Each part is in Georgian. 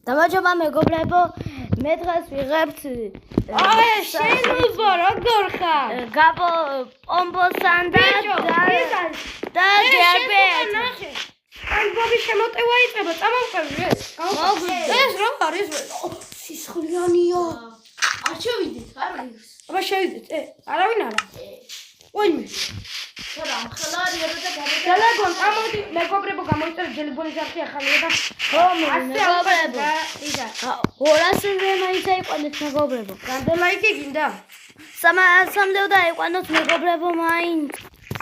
დამაჯობა მეგობრებო, მე დღეს ვიღებთ შენობა როგორ ხარ? გაბო პომბოსან და გერბეთ. ალბომი შემოტევა იწყება, წამოვყევი ეს. ეს რა არის? სისხლიანია. არ შევიდეთ, არ არის. აბა შევიდეთ, არავინ არა. ვაიმე. რა, ხალარია და გადაგა. ჯელეგონ, წამოდი, მეგობრებო, გამოიწერე ჯელეგონის არხი ახალია და მეგობრებო. იდა. 200-ზე მაინც აიყვანეთ მეგობრებო. რამდენი ლაიქი გინდა? 300-მდე და აიყვანოთ მეგობრებო მაინც.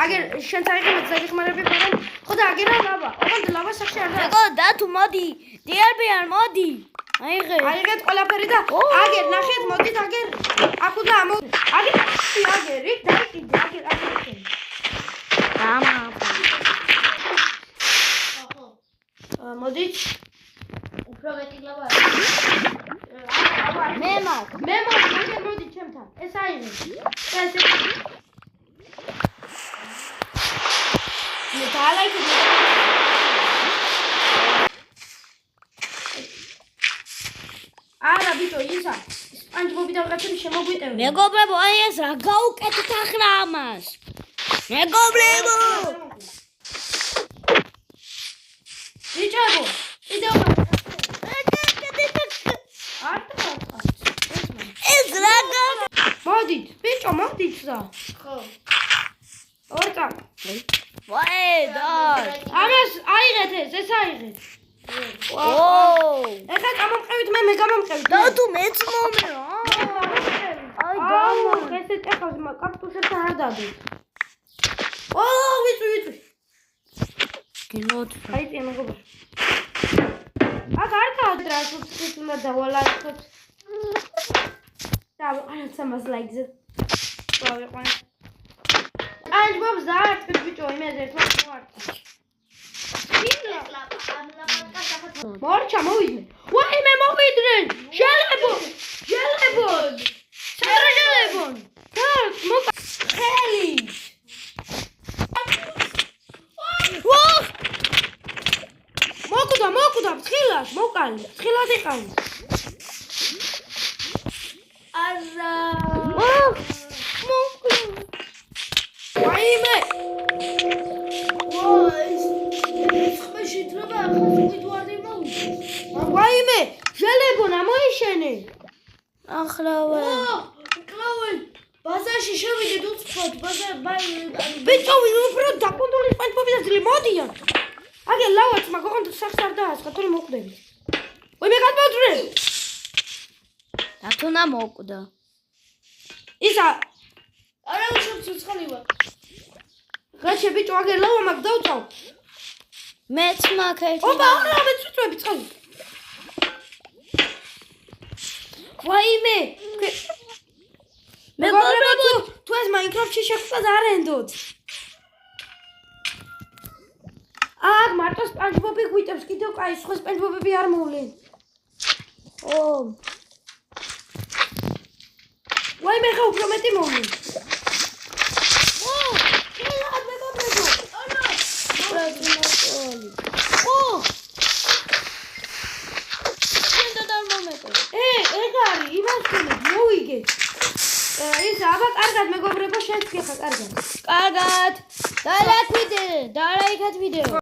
აგერ შენ წაიღებ ზეგიხმარები მაგრამ ხო და აგერა ლაბა. ოღონდ ლაბა სახში არ და. მეგო დათუ მოდი. დიარბიან მოდი. აიღეთ ყველაფერი და აგერ ნახეთ მოდით აგერ აქ და ამო აგერ აგერი დაიკიდე აგერ აგერ ამა მოდით უფრო გეტილება მე აგერ მოდი ჩემთან ეს აიღე ეს მე დაალაიქე არა ბიჭო ისა სპანჯბობი და რაღაცები შემოგვიტევი მეგობრებო აი ეს რა გაუკეთეთ ახლა ამას მეგობრებო ბიჭო იდეო ეს რა მოდით ბიჭო მოდით და ხო ორკა ვაი და ამას აიღეთ ეს აიღეთ ეხლა გამომყევით მე გამომყევით და თუ მეც მომე აი გამა ესე ტეხავს კაქტუსებს არ დადით ვიწვი გინოთ აი ტი მეგობრებო აქ არ დავდრას უცხოთმა დავალარხოთ და არაცამას ლაიქზე ვაიყვან ანჯბობს დაარტყით ბიჭო იმეზე ერთმა ვარტყით მორჩა მოვიდნენ ვაიმე მოვიდნენ ჟელებონ საერთოდ ჟელებონ და მოკა ხელი მოკუდა ფხილად მოკალი ფხილად იყავი არა ვაიმე ვაიმე ჟელებონ ამოიშენე ახლა კლავენ ბაზარში შევიდეთ უცხოდ ბიჭო უფრო დაკონტროლი სპანჯბობი და ძილი მოდიან აგე ლავაც მაგ ოღონდ სახს არ დაასხა თორე მოკვდები ვაიმე გადმოვდრე დათუნა მოკვდა ისა არა უშობს უცხალი ვარ გაჩე ბიჭო აგე ლავა მაგ დავწავ მეც მაგ ერთი ოპა არა მე წვიწვები წყალი ვაიმე მეგობრებო თუ ეს მაინკრაფტში შეხვდათ არ ენდოთ აგ მარტო სპანჯბობი გვიტევს კიდევ კაი სხვა სპანჯბობები არ მოვლენ ვაიმე ხა უფრო მეტი მოვლენ ელად მეგობრებო ანა ეგ არის იმას ვქენებ მოვიგეთ ის აბა კარგად მეგობრებო შენ გიხა კარგად კარგად და ლაიქეთ ვიდეო